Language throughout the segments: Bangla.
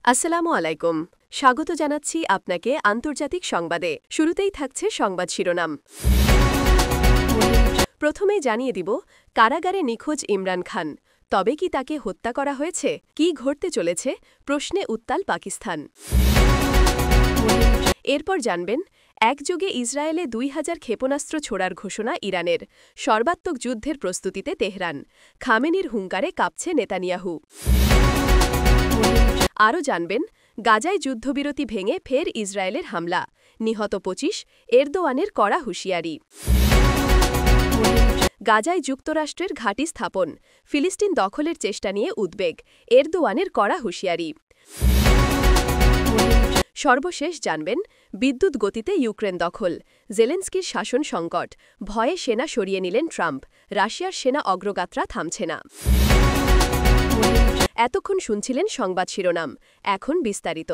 আসসালামু আলাইকুম। স্বাগত জানাচ্ছি আপনাকে আন্তর্জাতিক সংবাদে। শুরুতেই থাকছে সংবাদ শিরোনাম। প্রথমেই জানিয়ে দিব, কারাগারে নিখোঁজ ইমরান খান। তবে কি তাকে হত্যা করা হয়েছে? কি ঘটতে চলেছে? প্রশ্নে উত্তাল পাকিস্তান। এরপর জানবেন, একযোগে ইসরায়েলে ২,০০০ ক্ষেপণাস্ত্র ছোড়ার ঘোষণা ইরানের। সর্বাত্মক যুদ্ধের প্রস্তুতিতে তেহরান। খামেনির হুঙ্কারে কাঁপছে নেতানিয়াহু। আরও জানবেন, গাজায় যুদ্ধবিরতি ভেঙে ফের ইসরায়েলের হামলা। নিহত ২৫, এরদোয়ানের কড়া হুঁশিয়ারি। গাজায় যুক্তরাষ্ট্রের ঘাঁটি স্থাপন। ফিলিস্তিন দখলের চেষ্টা নিয়ে উদ্বেগ। এরদোয়ানের কড়া হুঁশিয়ারি। সর্বশেষ জানবেন, বিদ্যুৎ গতিতে ইউক্রেন দখল। জেলেন্সকির শাসন সংকট। ভয়ে সেনা সরিয়ে নিলেন ট্রাম্প। রাশিয়ার সেনা অগ্রযাত্রা থামছে না। এতক্ষণ শুনছিলেন সংবাদ শিরোনাম। এখন বিস্তারিত।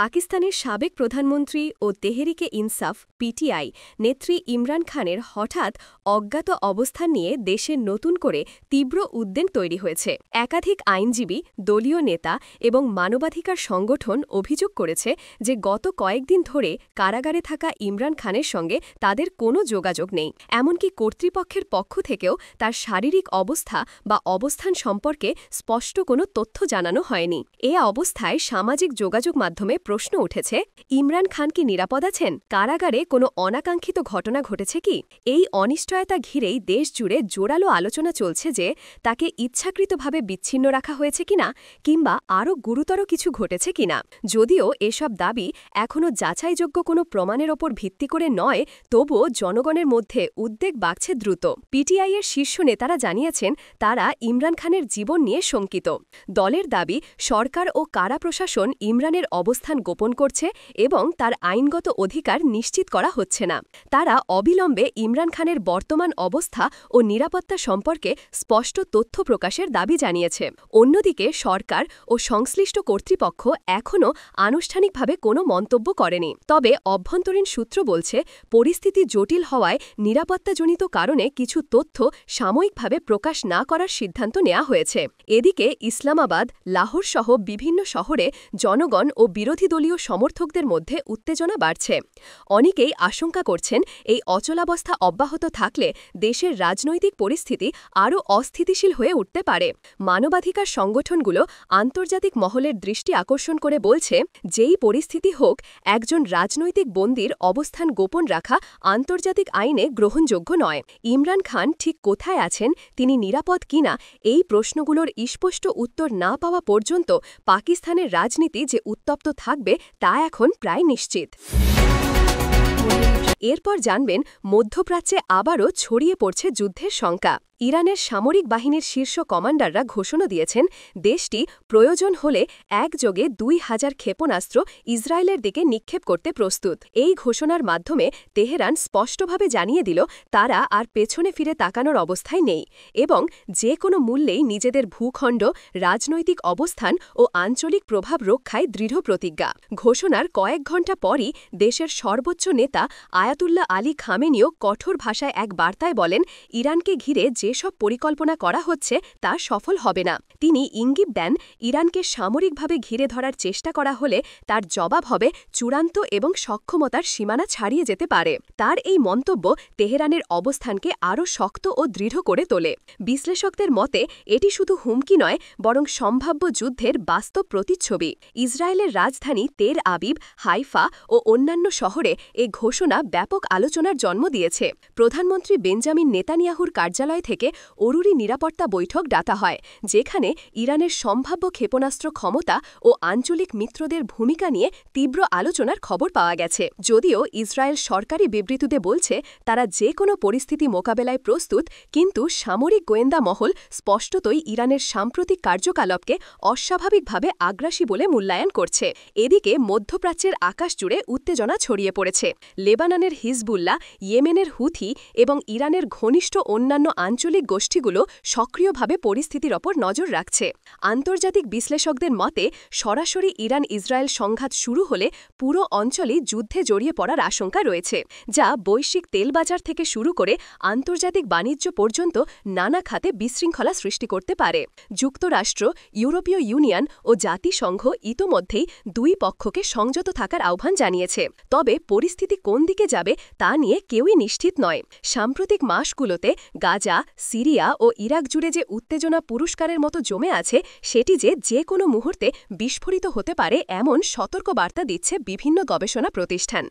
পাকিস্তানের সাবেক প্রধানমন্ত্রী ও তেহরিকে ইনসাফ পিটিআই নেত্রী ইমরান খানের হঠাৎ অজ্ঞাত অবস্থান নিয়ে দেশে নতুন করে তীব্র উদ্বেগ তৈরি হয়েছে। একাধিক আইনজীবী, দলীয় নেতা এবং মানবাধিকার সংগঠন অভিযোগ করেছে যে গত কয়েকদিন ধরে কারাগারে থাকা ইমরান খানের সঙ্গে তাদের কোনো যোগাযোগ নেই। এমনকি কর্তৃপক্ষের পক্ষ থেকেও তার শারীরিক অবস্থা বা অবস্থান সম্পর্কে স্পষ্ট কোনো তথ্য জানানো হয়নি। এ অবস্থায় সামাজিক যোগাযোগ মাধ্যমে প্রশ্ন উঠেছে, ইমরান খান কি নিরাপদ আছেন? কারাগারে কোনো অনাকাঙ্ক্ষিত ঘটনা ঘটেছে কি? এই অনিশ্চয়তা ঘিরেই দেশজুড়ে জোরালো আলোচনা চলছে যে তাকে ইচ্ছাকৃতভাবে বিচ্ছিন্ন রাখা হয়েছে কিনা, কিংবা আরও গুরুতর কিছু ঘটেছে কিনা। যদিও এসব দাবি এখনও যাচাইযোগ্য কোনো প্রমাণের ওপর ভিত্তি করে নয়, তবুও জনগণের মধ্যে উদ্বেগ বাড়ছে দ্রুত। পিটিআইয়ের শীর্ষ নেতারা জানিয়েছেন তারা ইমরান খানের জীবন নিয়ে শঙ্কিত। দলের দাবি, সরকার ও কারা প্রশাসন ইমরানের অবস্থান গোপন করছে এবং তার আইনগত অধিকার নিশ্চিত করা হচ্ছে না। তারা অবিলম্বে ইমরান খানের বর্তমান অবস্থা ও নিরাপত্তা সম্পর্কে স্পষ্ট তথ্য প্রকাশের দাবি জানিয়েছে। অন্যদিকে সরকার ও সংশ্লিষ্ট কর্তৃপক্ষ এখনও আনুষ্ঠানিকভাবে কোনো মন্তব্য করেনি। তবে অভ্যন্তরীণ সূত্র বলছে, পরিস্থিতি জটিল হওয়ায় নিরাপত্তাজনিত কারণে কিছু তথ্য সাময়িকভাবে প্রকাশ না করার সিদ্ধান্ত নেওয়া হয়েছে। এদিকে ইসলামাবাদ, লাহোর সহ বিভিন্ন শহরে জনগণ ও বিরোধী দলীয় সমর্থকদের মধ্যে উত্তেজনা বাড়ছে। অনেকেই আশঙ্কা করছেন, এই অচলাবস্থা অব্যাহত থাকলে দেশের রাজনৈতিক পরিস্থিতি আরও অস্থিতিশীল হয়ে উঠতে পারে। মানবাধিকার সংগঠনগুলো আন্তর্জাতিক মহলের দৃষ্টি আকর্ষণ করে বলছে, যেই পরিস্থিতি হোক, একজন রাজনৈতিক বন্দীর অবস্থান গোপন রাখা আন্তর্জাতিক আইনে গ্রহণযোগ্য নয়। ইমরান খান ঠিক কোথায় আছেন, তিনি নিরাপদ কিনা, এই প্রশ্নগুলোর স্পষ্ট উত্তর না পাওয়া পর্যন্ত পাকিস্তানের রাজনীতি যে উত্তপ্ত থাকবে তা এখন প্রায় নিশ্চিত। এরপর জানবেন, মধ্যপ্রাচ্যে আবারও ছড়িয়ে পড়ছে যুদ্ধের শঙ্কা। ইরানের সামরিক বাহিনীর শীর্ষ কমান্ডাররা ঘোষণা দিয়েছেন দেশটি প্রয়োজন হলে একযোগে ২,০০০ ক্ষেপণাস্ত্র ইসরায়েলের দিকে নিক্ষেপ করতে প্রস্তুত। এই ঘোষণার মাধ্যমে তেহরান স্পষ্টভাবে জানিয়ে দিল তারা আর পেছনে ফিরে তাকানোর অবস্থায় নেই এবং যে কোনো মূল্যেই নিজেদের ভূখণ্ড, রাজনৈতিক অবস্থান ও আঞ্চলিক প্রভাব রক্ষায় দৃঢ় প্রতিজ্ঞা। ঘোষণার কয়েক ঘণ্টা পরই দেশের সর্বোচ্চ নেতা আয়াতুল্লাহ আলী খামেনিও কঠোর ভাষায় এক বার্তায় বলেন, ইরানকে ঘিরে যেসব পরিকল্পনা করা হচ্ছে তা সফল হবে না। তিনি ইঙ্গিত দেন, ইরানকে সামরিকভাবে ঘিরে ধরার চেষ্টা করা হলে তার জবাব হবে চূড়ান্ত এবং সক্ষমতার সীমানা ছাড়িয়ে যেতে পারে। তার এই মন্তব্য তেহরানের অবস্থানকে আরও শক্ত ও দৃঢ় করে তোলে। বিশ্লেষকদের মতে এটি শুধু হুমকি নয়, বরং সম্ভাব্য যুদ্ধের বাস্তব প্রতিচ্ছবি। ইসরায়েলের রাজধানী তেল আবিব, হাইফা ও অন্যান্য শহরে এ ঘোষণা ব্যাপক আলোচনার জন্ম দিয়েছে। প্রধানমন্ত্রী বেঞ্জামিন নেতানিয়াহুর কার্যালয় থেকে অরুরি নিরাপত্তা বৈঠক ডাকা হয়, যেখানে ইরানের সম্ভাব্য ক্ষেপণাস্ত্র ক্ষমতা ও আঞ্চলিক মিত্রদের ভূমিকা নিয়ে তীব্র আলোচনার খবর পাওয়া গেছে। যদিও ইসরায়েল সরকারি বিবৃতিতে বলছে তারা যে কোনো পরিস্থিতি মোকাবেলায় প্রস্তুত, কিন্তু সামরিক গোয়েন্দা মহল স্পষ্টতই ইরানের সাম্প্রতিক কার্যকলাপকে অস্বাভাবিকভাবে আগ্রাসী বলে মূল্যায়ন করছে। এদিকে মধ্যপ্রাচ্যের আকাশ জুড়ে উত্তেজনা ছড়িয়ে পড়েছে। লেবাননের হিজবুল্লাহ, ইয়েমেনের হুথি এবং ইরানের ঘনিষ্ঠ অন্যান্য আঞ্চলিক আঞ্চলিক গোষ্ঠীগুলো সক্রিয়ভাবে পরিস্থিতির ওপর নজর রাখছে। আন্তর্জাতিক বিশ্লেষকদের মতে সরাসরি ইরান ইসরায়েল সংঘাত শুরু হলে পুরো অঞ্চলই যুদ্ধে জড়িয়ে পড়ার আশঙ্কা রয়েছে, যা বৈশ্বিক তেল বাজার থেকে শুরু করে আন্তর্জাতিক বাণিজ্য পর্যন্ত নানা খাতে বিশৃঙ্খলা সৃষ্টি করতে পারে। যুক্তরাষ্ট্র, ইউরোপীয় ইউনিয়ন ও জাতিসংঘ ইতোমধ্যেই দুই পক্ষকে সংযত থাকার আহ্বান জানিয়েছে। তবে পরিস্থিতি কোন দিকে যাবে তা নিয়ে কেউই নিশ্চিত নয়। সাম্প্রতিক মাসগুলোতে গাজা, সিরিয়া ও ইরাক জুড়ে যে উত্তেজনা পুরস্কারের মতো জমে আছে, সেটি যে কোনো মুহূর্তে বিস্ফোরিত হতে পারে এমন সতর্কবার্তা দিচ্ছে বিভিন্ন গবেষণা প্রতিষ্ঠান।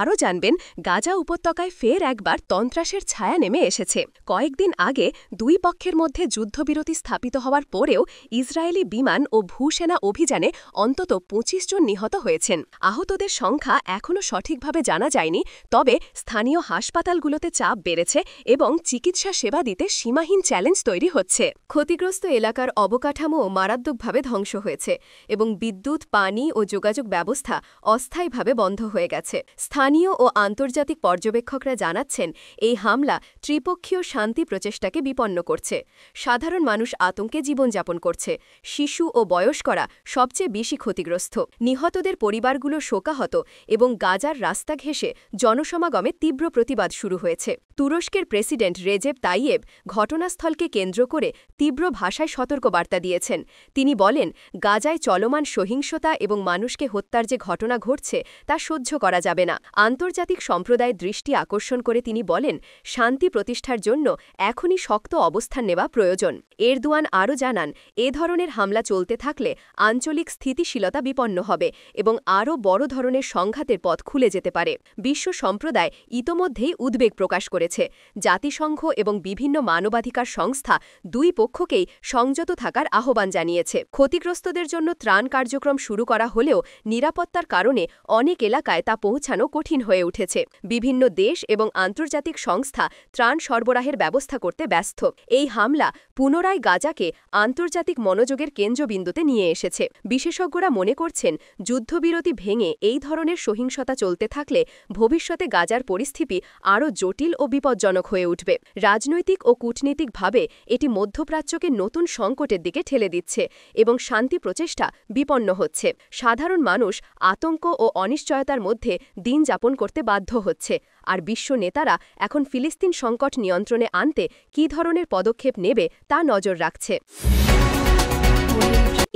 আরও জানবেন, গাজা উপত্যকায় ফের একবার সন্ত্রাসের ছায়া নেমে এসেছে। কয়েকদিন আগে দুই পক্ষের মধ্যে যুদ্ধবিরতি স্থাপিত হওয়ার পরেও ইসরায়েলি বিমান ও ভূসেনা অভিযানে অন্তত ২৫ জন নিহত হয়েছেন। আহতদের সংখ্যা এখনও সঠিকভাবে জানা যায়নি, তবে স্থানীয় হাসপাতালগুলোতে চাপ বেড়েছে এবং চিকিৎসা সেবা দিতে সীমাহীন চ্যালেঞ্জ তৈরি হচ্ছে। ক্ষতিগ্রস্ত এলাকার অবকাঠামোও মারাত্মকভাবে ধ্বংস হয়েছে এবং বিদ্যুৎ, পানি ও যোগাযোগ ব্যবস্থা অস্থায়ীভাবে বন্ধ হয়ে গেছে। স্থানীয় ও আন্তর্জাতিক পর্যবেক্ষকরা জানাচ্ছেন, এই হামলা ত্রিপক্ষীয় শান্তি প্রচেষ্টাকে বিপন্ন করছে। সাধারণ মানুষ আতঙ্কে জীবনযাপন করছে। শিশু ও বয়স্করা সবচেয়ে বেশি ক্ষতিগ্রস্ত। নিহতদের পরিবারগুলো শোকাহত এবং গাজার রাস্তা ঘেঁষে জনসমাগমে তীব্র প্রতিবাদ শুরু হয়েছে। তুরস্কের প্রেসিডেন্ট রেজেপ তাইয়েব ঘটনাস্থলকে কেন্দ্র করে তীব্র ভাষায় সতর্কবার্তা দিয়েছেন। তিনি বলেন, গাজায় চলমান সহিংসতা এবং মানুষকে হত্যার যে ঘটনা ঘটছে তা সহ্য করা যাবে না। আন্তর্জাতিক সম্প্রদায়ের দৃষ্টি আকর্ষণ করে তিনি বলেন, শান্তি প্রতিষ্ঠার জন্য এখনই শক্ত অবস্থান নেওয়া প্রয়োজন। এরদোয়ান আরও জানান, এ ধরনের হামলা চলতে থাকলে আঞ্চলিক স্থিতিশীলতা বিপন্ন হবে এবং আরও বড় ধরনের সংঘাতের পথ খুলে যেতে পারে। বিশ্ব সম্প্রদায় ইতোমধ্যেই উদ্বেগ প্রকাশ করেছে। জাতিসংঘ এবং বিভিন্ন মানবাধিকার সংস্থা দুই পক্ষকেই সংযত থাকার আহ্বান জানিয়েছে। ক্ষতিগ্রস্তদের জন্য ত্রাণ কার্যক্রম শুরু করা হলেও নিরাপত্তার কারণে অনেক এলাকায় তা পৌঁছানো কঠিন হয়ে উঠেছে। বিভিন্ন দেশ এবং আন্তর্জাতিক সংস্থা ত্রাণ সরবরাহের ব্যবস্থা করতে ব্যস্ত। এই হামলা পুনরায় গাজাকে আন্তর্জাতিক মনোযোগের কেন্দ্রবিন্দুতে নিয়ে এসেছে। বিশেষজ্ঞরা মনে করছেন, যুদ্ধবিরতি ভেঙে এই ধরনের সহিংসতা চলতে থাকলে ভবিষ্যতে গাজার পরিস্থিতি আরও জটিল ও বিপজ্জনক হয়ে উঠবে। রাজনৈতিক ও কূটনীতিকভাবে এটি মধ্যপ্রাচ্যকে নতুন সংকটের দিকে ঠেলে দিচ্ছে এবং শান্তি প্রচেষ্টা বিপন্ন হচ্ছে। সাধারণ মানুষ আতঙ্ক ও অনিশ্চয়তার মধ্যে দিন যাপন করতে বাধ্য হচ্ছে। আর বিশ্ব নেতারা এখন ফিলিস্তিন সংকট নিয়ন্ত্রণে আনতে কী ধরনের পদক্ষেপ নেবে তা নজর রাখছে।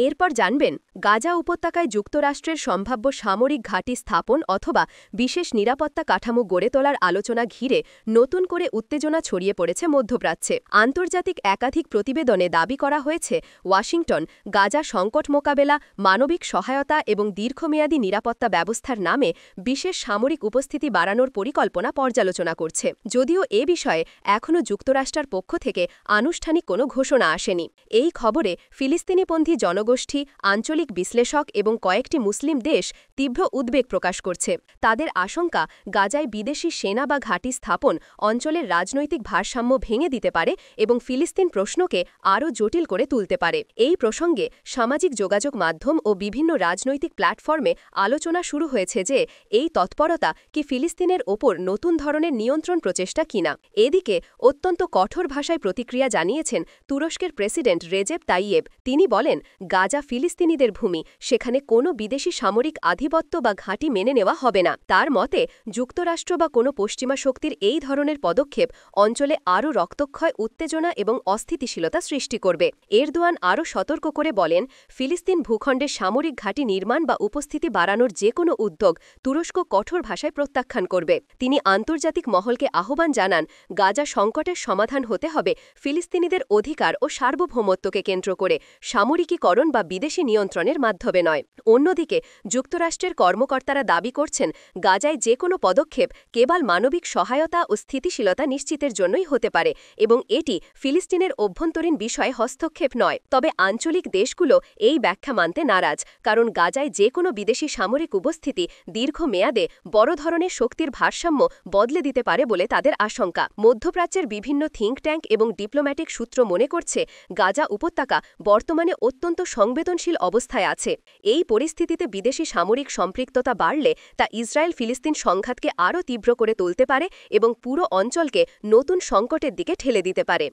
এরপর জানবেন, গাজা উপত্যকায় যুক্তরাষ্ট্রের সম্ভাব্য সামরিক ঘাঁটি স্থাপন অথবা বিশেষ নিরাপত্তা কাঠামো গড়ে তোলার আলোচনা ঘিরে নতুন করে উত্তেজনা ছড়িয়ে পড়েছে মধ্যপ্রাচ্যে। আন্তর্জাতিক একাধিক প্রতিবেদনে দাবি করা হয়েছে, ওয়াশিংটন গাজা সংকট মোকাবেলা, মানবিক সহায়তা এবং দীর্ঘমেয়াদী নিরাপত্তা ব্যবস্থার নামে বিশেষ সামরিক উপস্থিতি বাড়ানোর পরিকল্পনা পর্যালোচনা করছে। যদিও এ বিষয়ে এখনও যুক্তরাষ্ট্রের পক্ষ থেকে আনুষ্ঠানিক কোনো ঘোষণা আসেনি। এই খবরে ফিলিস্তিনিপন্থী জনগোষ্ঠী, আঞ্চলিক বিশ্লেষক এবং কয়েকটি মুসলিম দেশ তীব্র উদ্বেগ প্রকাশ করছে। তাদের আশঙ্কা, গাজায় বিদেশি সেনা বা ঘাঁটি স্থাপন অঞ্চলের রাজনৈতিক ভারসাম্য ভেঙে দিতে পারে এবং ফিলিস্তিন প্রশ্নকে আরও জটিল করে তুলতে পারে। এই প্রসঙ্গে সামাজিক যোগাযোগ মাধ্যম ও বিভিন্ন রাজনৈতিক প্ল্যাটফর্মে আলোচনা শুরু হয়েছে যে এই তৎপরতা কি ফিলিস্তিনের ওপর নতুন ধরনের নিয়ন্ত্রণ প্রচেষ্টা কিনা। এদিকে অত্যন্ত কঠোর ভাষায় প্রতিক্রিয়া জানিয়েছেন তুরস্কের প্রেসিডেন্ট রেজেপ তাইয়েব। তিনি বলেন, গাজা ফিলিস্তিনিদের ভূমি, সেখানে কোনো বিদেশি সামরিক আধিপত্য বা ঘাঁটি মেনে নেওয়া হবে না। তার মতে, যুক্তরাষ্ট্র বা কোনো পশ্চিমা শক্তির এই ধরনের পদক্ষেপ অঞ্চলে আরও রক্তক্ষয়, উত্তেজনা এবং অস্থিতিশীলতা সৃষ্টি করবে। এরদোয়ান আরও সতর্ক করে বলেন, ফিলিস্তিন ভূখণ্ডে সামরিক ঘাঁটি নির্মাণ বা উপস্থিতি বাড়ানোর যে কোনো উদ্যোগ তুরস্ক কঠোর ভাষায় প্রত্যাখ্যান করবে। তিনি আন্তর্জাতিক মহলকে আহ্বান জানান, গাজা সংকটের সমাধান হতে হবে ফিলিস্তিনিদের অধিকার ও সার্বভৌমত্বকে কেন্দ্র করে, সামরিকীকরণ বা বিদেশি নিয়ন্ত্রণের মাধ্যমে নয়। অন্যদিকে যুক্তরাষ্ট্রের কর্মকর্তারা দাবি করছেন, গাজায় যে কোনো পদক্ষেপ কেবল মানবিক সহায়তা ও স্থিতিশীলতা নিশ্চিতের জন্যই হতে পারে এবং এটি ফিলিস্তিনের অভ্যন্তরীণ বিষয়ে হস্তক্ষেপ নয়। তবে আঞ্চলিক দেশগুলো এই ব্যাখ্যা মানতে নারাজ, কারণ গাজায় যে কোনো বিদেশি সামরিক উপস্থিতি দীর্ঘমেয়াদে বড় ধরনের শক্তির ভারসাম্য বদলে দিতে পারে বলে তাদের আশঙ্কা। মধ্যপ্রাচ্যের বিভিন্ন থিঙ্ক ট্যাঙ্ক এবং ডিপ্লোম্যাটিক সূত্র মনে করছে, গাজা উপত্যকা বর্তমানে অত্যন্ত সংবেদনশীল অবস্থায় আছে। এই পরিস্থিতিতে বিদেশি সামরিক সম্পৃক্ততা বাড়লে তা ইসরায়েল ফিলিস্তিন সংঘাতকে আরও তীব্র করে তুলতে পারে এবং পুরো অঞ্চলকে নতুন সংকটের দিকে ঠেলে দিতে পারে।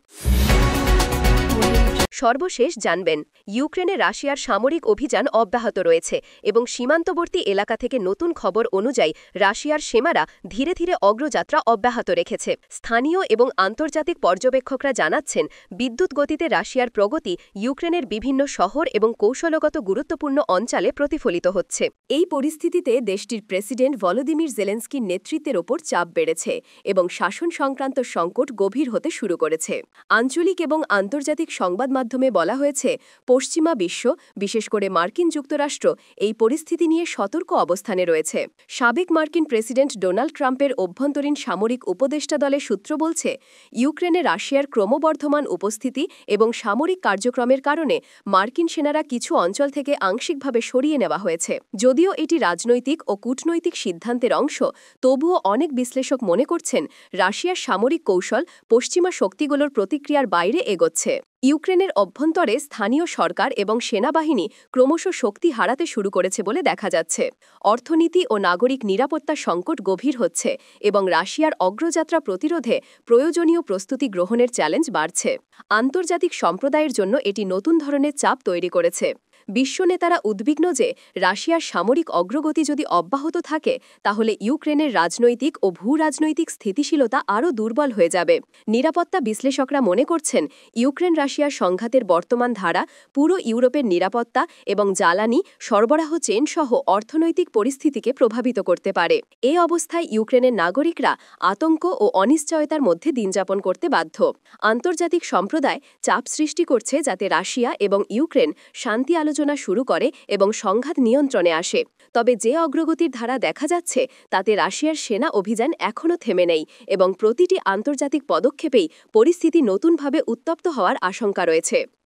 সর্বশেষ জানবেন, ইউক্রেনে রাশিয়ার সামরিক অভিযান অব্যাহত রয়েছে এবং সীমান্তবর্তী এলাকা থেকে নতুন খবর অনুযায়ী রাশিয়ার সেনারা ধীরে ধীরে অগ্রযাত্রা অব্যাহত রেখেছে। স্থানীয় এবং আন্তর্জাতিক পর্যবেক্ষকরা জানাচ্ছেন, বিদ্যুৎ গতিতে রাশিয়ার প্রগতি ইউক্রেনের বিভিন্ন শহর এবং কৌশলগত গুরুত্বপূর্ণ অঞ্চলে প্রতিফলিত হচ্ছে। এই পরিস্থিতিতে দেশটির প্রেসিডেন্ট ভলোদিমির জেলেন্সকির নেতৃত্বের ওপর চাপ বেড়েছে এবং শাসন সংক্রান্ত সংকট গভীর হতে শুরু করেছে। আঞ্চলিক এবং আন্তর্জাতিক সংবাদ মাধ্যমে বলা হয়েছে, পশ্চিমা বিশ্ব, বিশেষ করে মার্কিন যুক্তরাষ্ট্র, এই পরিস্থিতি নিয়ে সতর্ক অবস্থানে রয়েছে। সাবেক মার্কিন প্রেসিডেন্ট ডোনাল্ড ট্রাম্পের অভ্যন্তরীণ সামরিক উপদেষ্টা দলের সূত্র বলছে, ইউক্রেনে রাশিয়ার ক্রমবর্ধমান উপস্থিতি এবং সামরিক কার্যক্রমের কারণে মার্কিন সেনারা কিছু অঞ্চল থেকে আংশিকভাবে সরিয়ে নেওয়া হয়েছে। যদিও এটি রাজনৈতিক ও কূটনৈতিক সিদ্ধান্তের অংশ, তবুও অনেক বিশ্লেষক মনে করছেন রাশিয়ার সামরিক কৌশল পশ্চিমা শক্তিগুলোর প্রতিক্রিয়ার বাইরে এগোচ্ছে। ইউক্রেনের অভ্যন্তরে স্থানীয় সরকার এবং সেনাবাহিনী ক্রমশ শক্তি হারাতে শুরু করেছে বলে দেখা যাচ্ছে। অর্থনীতি ও নাগরিক নিরাপত্তা সংকট গভীর হচ্ছে এবং রাশিয়ার অগ্রযাত্রা প্রতিরোধে প্রয়োজনীয় প্রস্তুতি গ্রহণের চ্যালেঞ্জ বাড়ছে। আন্তর্জাতিক সম্প্রদায়ের জন্য এটি নতুন ধরনের চাপ তৈরি করেছে। বিশ্ব নেতারা উদ্বিগ্ন যে রাশিয়ার সামরিক অগ্রগতি যদি অব্যাহত থাকে তাহলে ইউক্রেনের রাজনৈতিক ও ভূ-রাজনৈতিক স্থিতিশীলতা আরও দুর্বল হয়ে যাবে। নিরাপত্তা বিশ্লেষকরা মনে করছেন, ইউক্রেন রাশিয়ার সংঘাতের বর্তমান ধারা পুরো ইউরোপের নিরাপত্তা এবং জ্বালানি সরবরাহ চেন সহ অর্থনৈতিক পরিস্থিতিকে প্রভাবিত করতে পারে। এ অবস্থায় ইউক্রেনের নাগরিকরা আতঙ্ক ও অনিশ্চয়তার মধ্যে দিনযাপন করতে বাধ্য। আন্তর্জাতিক সম্প্রদায় চাপ সৃষ্টি করছে যাতে রাশিয়া এবং ইউক্রেন শান্তি আলোচনা শুরু করে এবং সংঘাত নিয়ন্ত্রণে আসে। তবে যে অগ্রগতির ধারা দেখা যাচ্ছে তাতে রাশিয়ার সেনা অভিযান এখনও থেমে নেই এবং প্রতিটি আন্তর্জাতিক পদক্ষেপেই পরিস্থিতি নতুনভাবে উত্তপ্ত হওয়ার আশঙ্কা রয়েছে।